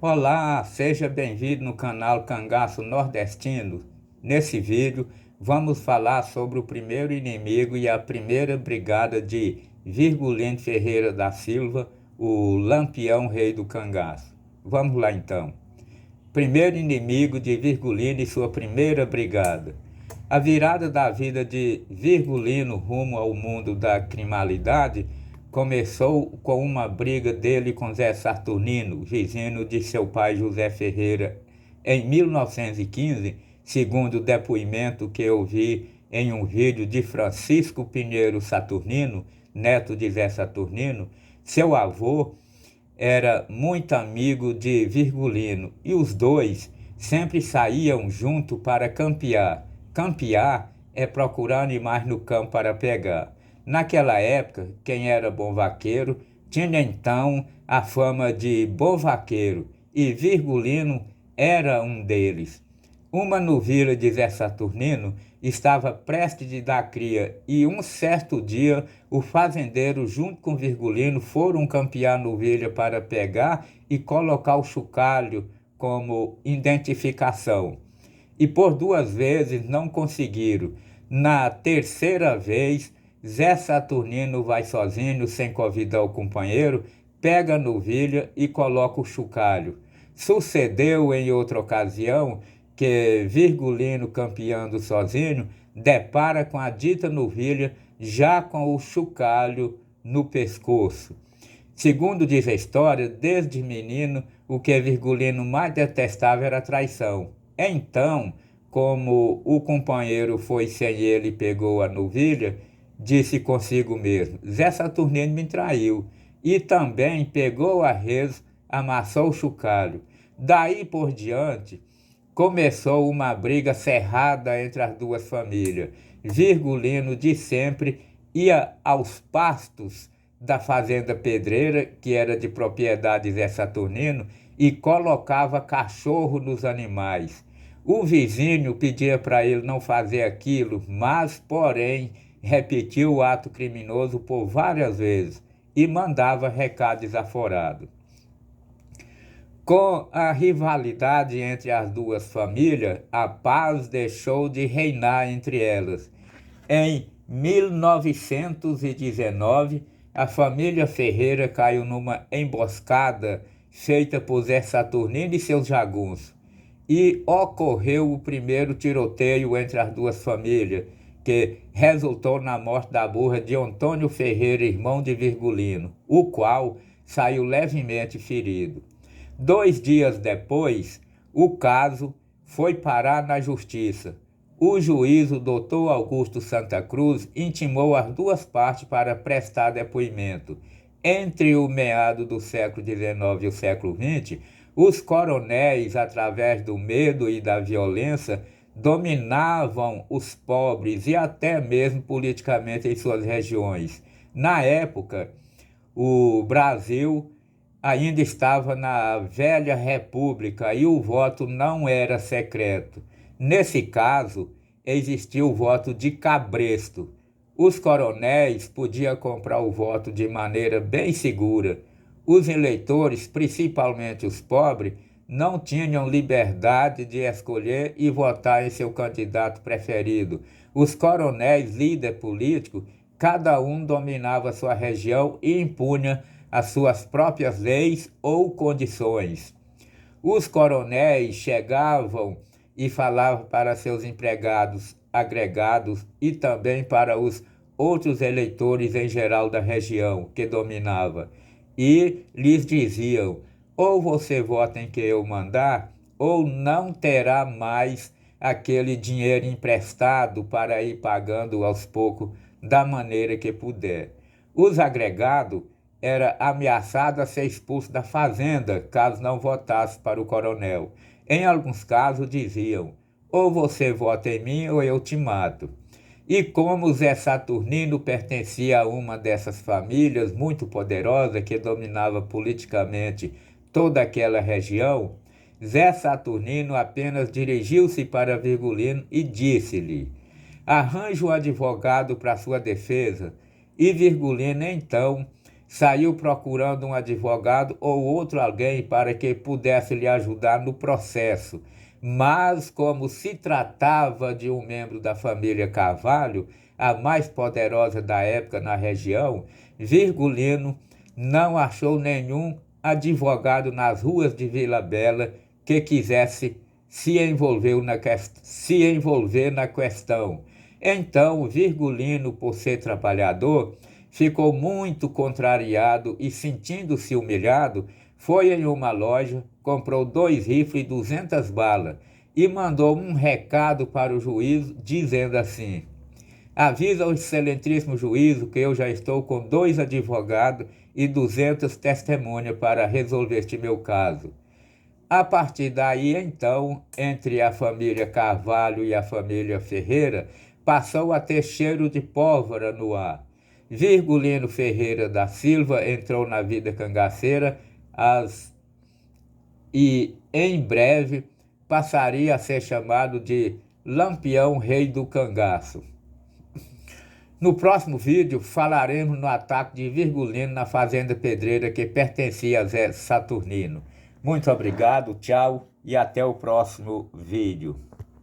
Olá, seja bem-vindo no canal Cangaço Nordestino. Nesse vídeo, vamos falar sobre o primeiro inimigo e a primeira brigada de Virgulino Ferreira da Silva, o Lampião Rei do Cangaço. Vamos lá então. Primeiro inimigo de Virgulino e sua primeira brigada. A virada da vida de Virgulino rumo ao mundo da criminalidade começou com uma briga dele com Zé Saturnino, vizinho de seu pai José Ferreira, em 1915, segundo o depoimento que eu vi em um vídeo de Francisco Pinheiro Saturnino, neto de Zé Saturnino. Seu avô era muito amigo de Virgulino e os dois sempre saíam junto para campear. Campear é procurar animais no campo para pegar. Naquela época, quem era bom vaqueiro tinha então a fama de bom vaqueiro e Virgulino era um deles. Uma novilha de Zé Saturnino estava prestes de dar cria e um certo dia o fazendeiro junto com Virgulino foram campear a novilha para pegar e colocar o chocalho como identificação. E por duas vezes não conseguiram. Na terceira vez, Zé Saturnino vai sozinho, sem convidar o companheiro, pega a novilha e coloca o chocalho. Sucedeu em outra ocasião que Virgulino, campeando sozinho, depara com a dita novilha já com o chocalho no pescoço. Segundo diz a história, desde menino, o que Virgulino mais detestava era a traição. Então, como o companheiro foi sem ele e pegou a novilha, disse consigo mesmo: Zé Saturnino me traiu. E também pegou a res, amassou o chocalho. Daí por diante, começou uma briga cerrada entre as duas famílias. Virgulino de sempre ia aos pastos da fazenda Pedreira, que era de propriedade Zé Saturnino, e colocava cachorro nos animais. O vizinho pedia para ele não fazer aquilo, mas, porém, repetiu o ato criminoso por várias vezes e mandava recado desaforado. Com a rivalidade entre as duas famílias, a paz deixou de reinar entre elas. Em 1919, a família Ferreira caiu numa emboscada feita por Zé Saturnino e seus jagunços. E ocorreu o primeiro tiroteio entre as duas famílias, que resultou na morte da burra de Antônio Ferreira, irmão de Virgulino, o qual saiu levemente ferido. 2 dias depois, o caso foi parar na justiça. O juiz, o doutor Augusto Santa Cruz, intimou as duas partes para prestar depoimento. Entre o meado do século XIX e o século XX, os coronéis, através do medo e da violência, dominavam os pobres e até mesmo politicamente em suas regiões. Na época, o Brasil ainda estava na velha república e o voto não era secreto. Nesse caso, existia o voto de cabresto. Os coronéis podiam comprar o voto de maneira bem segura. Os eleitores, principalmente os pobres, não tinham liberdade de escolher e votar em seu candidato preferido. Os coronéis, líder político, cada um dominava sua região e impunha as suas próprias leis ou condições. Os coronéis chegavam e falavam para seus empregados agregados e também para os outros eleitores em geral da região que dominava, e lhes diziam: ou você vota em que eu mandar, ou não terá mais aquele dinheiro emprestado para ir pagando aos poucos da maneira que puder. Os agregados era ameaçado a ser expulso da fazenda caso não votasse para o coronel. Em alguns casos diziam: ou você vota em mim ou eu te mato. E como Zé Saturnino pertencia a uma dessas famílias muito poderosa que dominava politicamente toda aquela região, Zé Saturnino apenas dirigiu-se para Virgulino e disse-lhe: arranje um advogado para sua defesa. E Virgulino então saiu procurando um advogado ou outro alguém para que pudesse lhe ajudar no processo. Mas, como se tratava de um membro da família Carvalho, a mais poderosa da época na região, Virgulino não achou nenhum advogado nas ruas de Vila Bela que quisesse se envolver na questão. Então, Virgulino, por ser trabalhador, ficou muito contrariado e, sentindo-se humilhado, foi em uma loja, comprou 2 rifles e 200 balas e mandou um recado para o juiz dizendo assim: avisa ao excelentíssimo juízo que eu já estou com 2 advogados e 200 testemunhas para resolver este meu caso. A partir daí, então, entre a família Carvalho e a família Ferreira, passou a ter cheiro de pólvora no ar. Virgulino Ferreira da Silva entrou na vida cangaceira e, em breve, passaria a ser chamado de Lampião Rei do Cangaço. No próximo vídeo, falaremos no ataque de Virgulino na fazenda pedreira que pertencia a Zé Saturnino. Muito obrigado, tchau e até o próximo vídeo.